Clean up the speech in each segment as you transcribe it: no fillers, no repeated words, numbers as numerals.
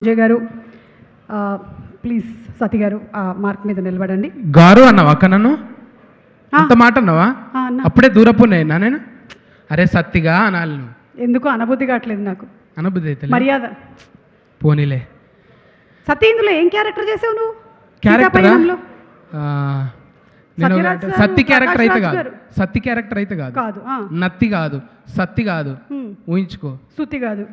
విజయ్ గారు ప్లీజ్ సతీ గారు మార్క్ మీద నిలబడండి. గారు అన్నావా అక్క? నన్ను అంత మాట అన్నావా? అప్పుడే దూరపున్నాయినా నేను? అరే సత్తిగా అనాలి. ఎందుకు అనబుద్ధి కావట్లేదు నాకు. అనబుద్ధి అయితే మర్యాద పోనీలే. సతీ ఇందులో ఏం క్యారెక్టర్ చేసావు నువ్వు? క్యారెక్టర్ సత్తి క్యారెక్టర్ అయితే కాదు. సత్తి క్యారెక్టర్ అయితే కాదు. కాదు. నత్తి కాదు, సత్తి కాదు, ఊహించుకో. సుత్తి కాదు,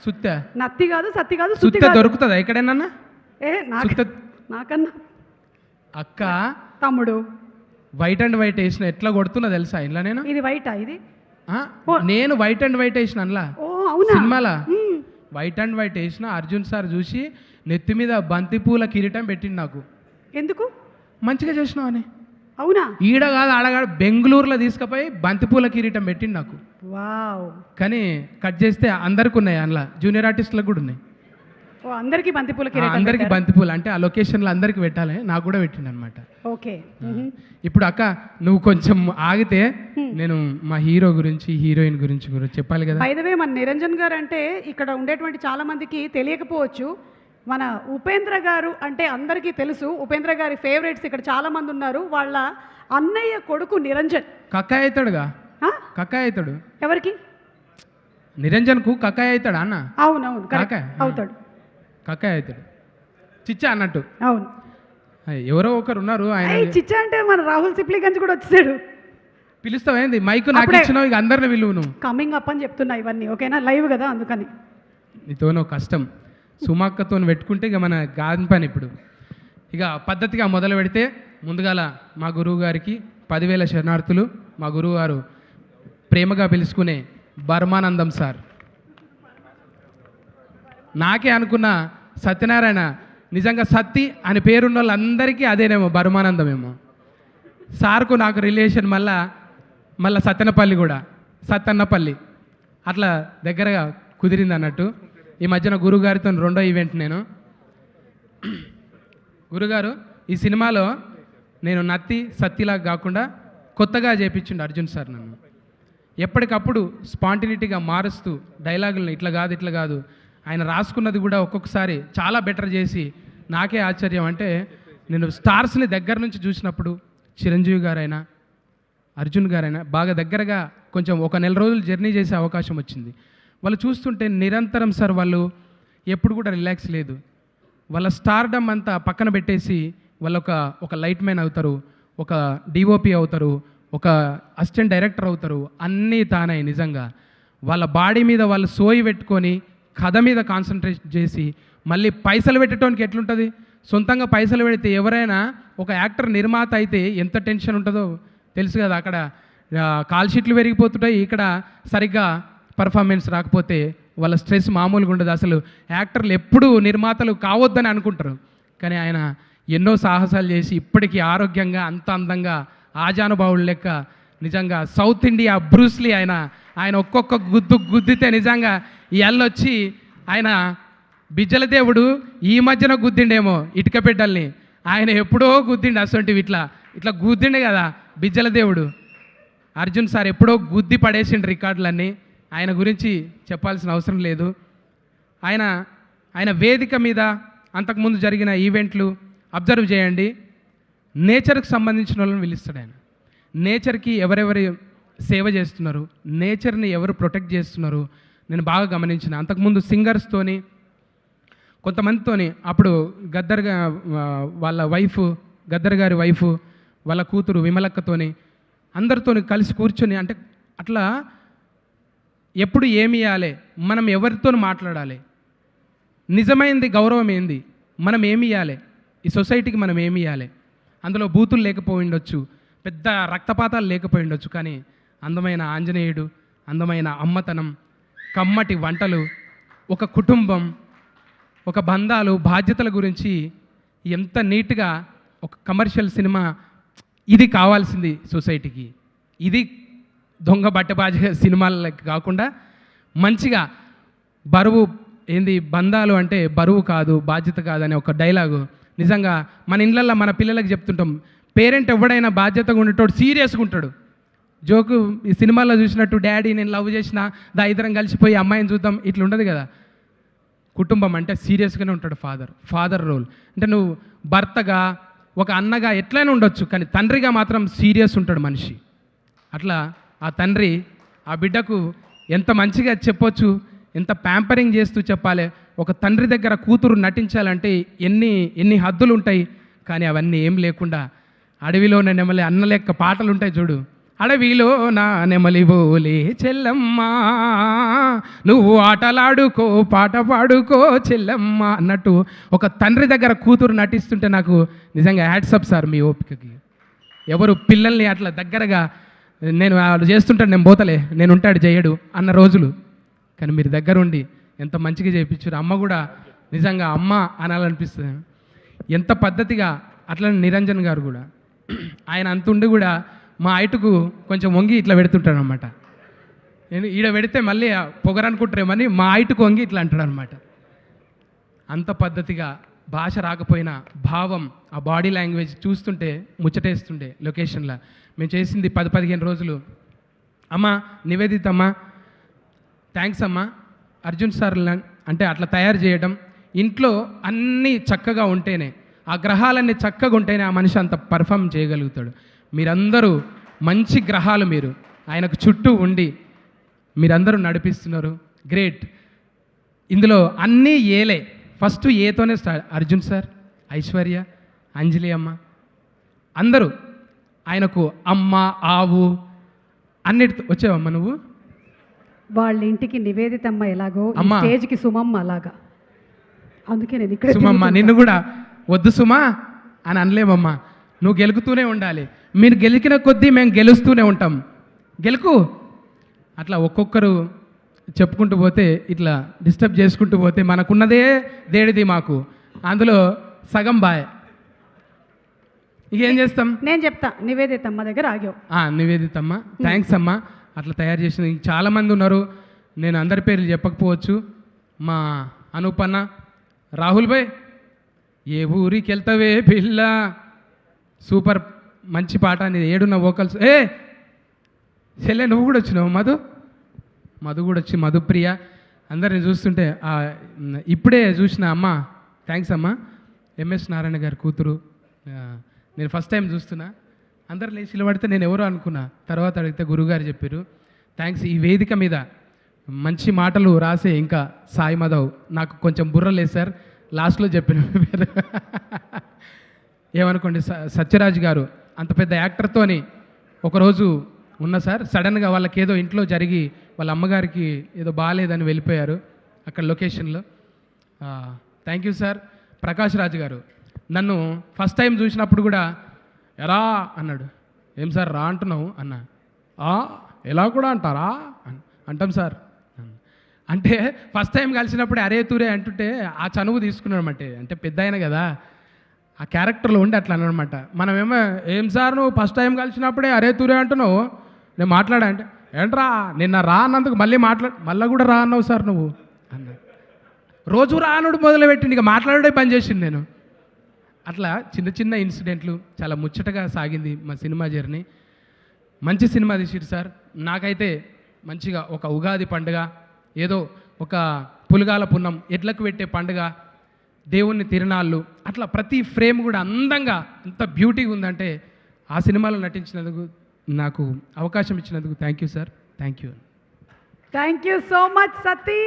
సుత్త. నత్తి కాదు, సత్తి కాదు, సుత్త దొరుకుతుందా ఎక్కడైనా? నాకన్నా అక్క తమ్ముడు వైట్ అండ్ వైట్ వేసిన ఎట్లా కొడుతున్నా తెలుసా ఇంట్లో నేను? ఇది వైటా? ఇది నేను వైట్ అండ్ వైట్ వేసిన అందులో సినిమాలా వైట్ అండ్ వైట్ వేసిన. అర్జున్ సార్ చూసి నెత్తి మీద బంతిపూల కిరీటం పెట్టిండు నాకు. ఎందుకు? మంచిగా చేసినావు అని. అవునా? ఈడ కాదు ఆడగాడు బెంగళూరులో తీసుకుపోయి బంతిపూల కిరీటం పెట్టిండు నాకు. వావ్. కానీ కట్ చేస్తే అందరికి ఉన్నాయి, అందులో జూనియర్ ఆర్టిస్టులకు కూడా ఉన్నాయి. అందరికి బంతిపూల కిరీటం, అందరికి బంతిపూలు అంటే ఆ లొకేషన్లో అందరికి పెట్టాలి, నాకు కూడా పెట్టిండు అనమాట. ఓకే. ఇప్పుడు అక్క నువ్వు కొంచెం ఆగితే నేను మా హీరో గురించి హీరోయిన్ గురించి చెప్పాలి కదా. బై ద వే మన నిరంజన్ గారు అంటే ఇక్కడ ఉండేటువంటి చాలా మందికి తెలియకపోవచ్చు. మన ఉపేంద్ర గారు అంటే అందరికీ తెలుసు. ఉపేంద్ర గారి ఫేవరెట్స్ ఇక్కడ చాలా మంది ఉన్నారు. వాళ్ళ అన్నయ్య కొడుకు నిరంజన్. కక్కాయ అవుతాడుగా? కక్కాయ అవుతాడు. ఎవరికి? నిరంజన్కు కక్కాయ అవుతాడా అన్న? అవునవును, అవుతాడు. కక్కాయ అవుతాడు, చిచ్చా అన్నట్టు. అవును, ఎవరో ఒకరు ఉన్నారు ఆయన. చిచ్చా అంటే మన రాహుల్ సిప్లిగంజ్ కూడా వచ్చేసాడు. పిలుస్తావేంది? మైకు నాకు ఇచ్చినావు, ఇక అందరిని విలువ. నువ్వు కమింగ్ అప్ అని చెప్తున్నా ఇవన్నీ. ఓకేనా? లైవ్ కదా, అందుకని. నీతో కష్టం. సుమాక్కతో పెట్టుకుంటే ఇక మన గాని పని. ఇప్పుడు ఇక పద్ధతిగా మొదలు పెడితే ముందుగాల మా గురువు గారికి 10,000 శరణార్థులు. మా గురువు గారు ప్రేమగా పిలుచుకునే బర్మానందం సార్. నాకే అనుకున్న సత్యనారాయణ నిజంగా సత్తి అని పేరున్న వాళ్ళందరికీ అదేనేమో బర్మానందమేమో. సార్కు నాకు రిలేషన్ మళ్ళా సత్తెనపల్లి కూడా, సత్తన్నపల్లి అట్లా దగ్గరగా కుదిరింది అన్నట్టు. ఈ మధ్యన గురుగారితో రెండో ఈవెంట్. నేను గురుగారు ఈ సినిమాలో నేను నత్తి సత్తిలాగా కాకుండా కొత్తగా చేపించిండు అర్జున్ సార్ నన్ను. ఎప్పటికప్పుడు స్పాంటినిటీగా మారుస్తూ డైలాగులను ఇట్లా కాదు ఇట్లా కాదు, ఆయన రాసుకున్నది కూడా ఒక్కొక్కసారి చాలా బెటర్ చేసి నాకే ఆశ్చర్యం. అంటే నేను స్టార్స్ని దగ్గర నుంచి చూసినప్పుడు చిరంజీవి గారైనా అర్జున్ గారైనా బాగా దగ్గరగా కొంచెం ఒక నెల రోజులు జర్నీ చేసే అవకాశం వచ్చింది. వాళ్ళు చూస్తుంటే నిరంతరం సార్ వాళ్ళు ఎప్పుడు కూడా రిలాక్స్ లేదు. వాళ్ళ స్టార్డమ్ అంతా పక్కన పెట్టేసి వాళ్ళు ఒక లైట్ మ్యాన్ అవుతారు, ఒక డిఓపి అవుతారు, ఒక అసిస్టెంట్ డైరెక్టర్ అవుతారు. అన్నీ తానై నిజంగా వాళ్ళ బాడీ మీద వాళ్ళు సోయి పెట్టుకొని కథ మీద కాన్సన్ట్రేట్ చేసి మళ్ళీ పైసలు పెట్టడానికి ఎట్లుంటుంది. సొంతంగా పైసలు పెడితే ఎవరైనా ఒక యాక్టర్ నిర్మాత అయితే ఎంత టెన్షన్ ఉంటుందో తెలుసు కదా. అక్కడ కాల్ షీట్లు పెరిగిపోతుంటాయి, ఇక్కడ సరిగ్గా పర్ఫార్మెన్స్ రాకపోతే వాళ్ళ స్ట్రెస్ మామూలుగా ఉండదు. అసలు యాక్టర్లు ఎప్పుడూ నిర్మాతలు కావద్దని అనుకుంటారు, కానీ ఆయన ఎన్నో సాహసాలు చేసి ఇప్పటికీ ఆరోగ్యంగా అంత అందంగా ఆజానుభావులు లెక్క నిజంగా సౌత్ ఇండియా బ్రూస్లీ. ఆయన ఒక్కొక్క గుద్దితే నిజంగా ఈ అల్లొచ్చి ఆయన బిజ్జల దేవుడు ఈ మధ్యన గుద్దిండేమో ఇటుక బిడ్డల్ని. ఆయన ఎప్పుడో గుద్దిండు అసొంటివి ఇట్లా గుద్దిండే కదా బిజ్జల దేవుడు. అర్జున్ సార్ ఎప్పుడో గుద్ది పడేసిండు రికార్డులన్నీ. ఆయన గురించి చెప్పాల్సిన అవసరం లేదు. ఆయన వేదిక మీద అంతకుముందు జరిగిన ఈవెంట్లు అబ్జర్వ్ చేయండి. నేచర్కి సంబంధించిన వాళ్ళని పిలుస్తాడు ఆయన. నేచర్కి ఎవరెవరు సేవ చేస్తున్నారు, నేచర్ని ఎవరు ప్రొటెక్ట్ చేస్తున్నారు నేను బాగా గమనించిన. అంతకుముందు సింగర్స్తోని కొంతమందితోని అప్పుడు గద్దర్ వాళ్ళ వైఫ్, గద్దర్ గారి వైఫ్, వాళ్ళ కూతురు విమలక్కతోని అందరితోని కలిసి కూర్చొని అంటే అట్లా ఎప్పుడు ఏమి ఇవ్వాలి, మనం ఎవరితో మాట్లాడాలి, నిజమైంది గౌరవం ఏంది, మనం ఏమి ఇవ్వాలి, ఈ సొసైటీకి మనం ఏమి ఇవ్వాలి. అందులో బూతులు లేకపోయి ఉండొచ్చు, పెద్ద రక్తపాతాలు లేకపోయి ఉండొచ్చు, కానీ అందమైన ఆంజనేయుడు, అందమైన అమ్మతనం, కమ్మటి వంటలు, ఒక కుటుంబం, ఒక బంధాలు, బాధ్యతల గురించి ఎంత నీట్గా ఒక కమర్షియల్ సినిమా ఇది కావాల్సింది సొసైటీకి. ఇది దొంగ బట్టబాజీ సినిమాలకి కాకుండా మంచిగా బరువు ఏంది, బంధాలు అంటే బరువు కాదు బాధ్యత కాదని ఒక డైలాగు నిజంగా మన ఇళ్ళల్లో మన పిల్లలకు చెప్తుంటాం. పేరెంట్ ఎవడైనా బాధ్యతగా ఉండేటోడు సీరియస్గా ఉంటాడు. జోకు ఈ సినిమాలో చూసినట్టు డాడీ నేను లవ్ చేసిన ఇద్దరం కలిసిపోయి అమ్మాయిని చూద్దాం ఇట్లా ఉండదు కదా. కుటుంబం అంటే సీరియస్గానే ఉంటాడు ఫాదర్ రోల్. అంటే నువ్వు భర్తగా ఒక అన్నగా ఎట్లయినా ఉండొచ్చు, కానీ తండ్రిగా మాత్రం సీరియస్ ఉంటాడు మనిషి. అట్లా ఆ తండ్రి ఆ బిడ్డకు ఎంత మంచిగా చెప్పొచ్చు, ఎంత ప్యాంపరింగ్ చేస్తూ చెప్పాలి. ఒక తండ్రి దగ్గర కూతురు నటించాలంటే ఎన్ని హద్దులు ఉంటాయి, కానీ అవన్నీ ఏం లేకుండా అడవిలోనే నెమలి అన్న లెక్క పాటలు ఉంటాయి చూడు. అడవిలో నా నెమలి బోలే చెల్లమ్మ, నువ్వు ఆటలాడుకో పాట పాడుకో చెల్లమ్మ అన్నట్టు ఒక తండ్రి దగ్గర కూతురు నటిస్తుంటే నాకు నిజంగా హ్యాట్సప్ సార్ మీ ఓపికకి. ఎవరు పిల్లల్ని అట్లా దగ్గరగా నేను వాళ్ళు చేస్తుంటాడు నేను పోతలే నేను ఉంటాడు చేయడు అన్న రోజులు, కానీ మీరు దగ్గర ఉండి ఎంత మంచిగా చేయించారు. అమ్మ కూడా నిజంగా అమ్మ అనాలనిపిస్తుంది. ఎంత పద్ధతిగా అట్లనే నిరంజన్ గారు కూడా ఆయన అంతుండి కూడా మా హైటుకు కొంచెం వంగి ఇట్లా పెడుతుంటాడు అనమాట. నేను ఈడ పెడితే మళ్ళీ పొగరనుకుంటారేమని మా హైటుకు వంగి ఇట్లా అంటాడు అనమాట. అంత పద్ధతిగా భాష రాకపోయినా భావం ఆ బాడీ లాంగ్వేజ్ చూస్తుంటే ముచ్చటేస్తుండే. లొకేషన్లో మేము చేసింది 10-15 రోజులు. అమ్మ నివేదిత అమ్మ థ్యాంక్స్ అమ్మ. అర్జున్ సార్ అంటే అట్లా తయారు చేయడం, ఇంట్లో అన్నీ చక్కగా ఉంటేనే, ఆ గ్రహాలన్నీ చక్కగా ఉంటేనే ఆ మనిషి అంత పర్ఫామ్ చేయగలుగుతాడు. మీరందరూ మంచి గ్రహాలు, మీరు ఆయనకు చుట్టూ ఉండి మీరందరూ నడిపిస్తున్నారు. గ్రేట్. ఇందులో అన్నీ ఏలే, ఫస్ట్ ఏతోనే స్టార్ట్. అర్జున్ సార్, ఐశ్వర్య, అంజలి అమ్మ అందరూ ఆయనకు అమ్మ ఆవు అన్నిటితో వచ్చావమ్మ నువ్వు. వాళ్ళ ఇంటికి నివేదితమ్మ ఎలాగో ఈ అమ్మా. స్టేజ్కి సుమమ్మ అలాగా. అందుకే నేను ఇక్కడ సుమమ్మ నిన్ను కూడా వద్దు సుమా అని అనలేమమ్మా. నువ్వు గెలుకుతూనే ఉండాలి. మీరు గెలికిన కొద్దీ మేము గెలుస్తూనే ఉంటాం. గెలుకు. అట్లా ఒక్కొక్కరు చెప్పుకుంటూ పోతే ఇట్లా డిస్టర్బ్ చేసుకుంటూ పోతే మనకున్నదే దేడిది మాకు, అందులో సగం బాయ్. ఇక ఏం చేస్తాం. నేను చెప్తా నివేదితమ్మ దగ్గర ఆగావు. నివేదితమ్మ థ్యాంక్స్ అమ్మ. అట్లా తయారు చేసిన చాలామంది ఉన్నారు. నేను అందరి పేర్లు చెప్పకపోవచ్చు. మా అనూపన్న, రాహుల్ భాయ్ ఏ ఊరికి వెళ్తావే పిల్ల, సూపర్ మంచి పాట. అనేది ఏడున్న వోకల్స్. చెల్లె నువ్వు కూడా వచ్చినావు. మధు కూడా వచ్చి, మధుప్రియ అందరిని చూస్తుంటే ఇప్పుడే చూసిన అమ్మ థ్యాంక్స్ అమ్మ. ఎంఎస్ నారాయణ గారి కూతురు. నేను ఫస్ట్ టైం చూస్తున్నా. అందరు లేచిలో పడితే నేను ఎవరో అనుకున్నా, తర్వాత అడిగితే గురుగారు చెప్పారు. థ్యాంక్స్. ఈ వేదిక మీద మంచి మాటలు రాసే ఇంకా సాయి మాధవ్ నాకు కొంచెం బుర్ర లేదు సార్, లాస్ట్లో చెప్పిన పేరు ఏమనుకోండి. సత్యరాజ్ గారు అంత పెద్ద యాక్టర్తోని ఒకరోజు ఉన్న సార్, సడన్గా వాళ్ళకి ఏదో ఇంట్లో జరిగి వాళ్ళ అమ్మగారికి ఏదో బాగాలేదని వెళ్ళిపోయారు అక్కడ లొకేషన్లో. Thank you sir. Prakash Raj గారు నన్ను ఫస్ట్ టైం చూసినప్పుడు కూడా ఎరా అన్నాడు. ఏం సార్ రా అంటున్నావు అన్నా. ఎలా కూడా అంటారా అంటాం సార్ అంటే ఫస్ట్ టైం కలిసినప్పుడు అరే తూరే అంటుంటే ఆ చనువు తీసుకున్నాడు అనమాట. అంటే పెద్ద అయినా కదా ఆ క్యారెక్టర్లో ఉండి అట్లా అనమాట. మనమేమో ఏం సార్ నువ్వు ఫస్ట్ టైం కలిసినప్పుడే అరే తూరే అంటున్నావు, నేను మాట్లాడా అంటే ఏంట్రా నిన్న రా అన్నందుకు మళ్ళీ కూడా రా అన్నావు సార్ నువ్వు అన్న. రోజు రానుడు మొదలుపెట్టింది, ఇక మాట్లాడే పని చేసింది నేను. అట్లా చిన్న చిన్న ఇన్సిడెంట్లు చాలా ముచ్చటగా సాగింది మా సినిమా జర్నీ. మంచి సినిమా తీసిరు సార్. నాకైతే మంచిగా ఒక ఉగాది పండుగ, ఏదో ఒక పులుగాల పున్నం, ఎడ్లకు పెట్టే పండుగ, దేవుని తిరునాళ్ళు, అట్లా ప్రతి ఫ్రేమ్ కూడా అందంగా ఎంత బ్యూటీగా ఉందంటే ఆ సినిమాలో నటించినందుకు, నాకు అవకాశం ఇచ్చినందుకు thank you sir. Thank you. Thank you so much Sati.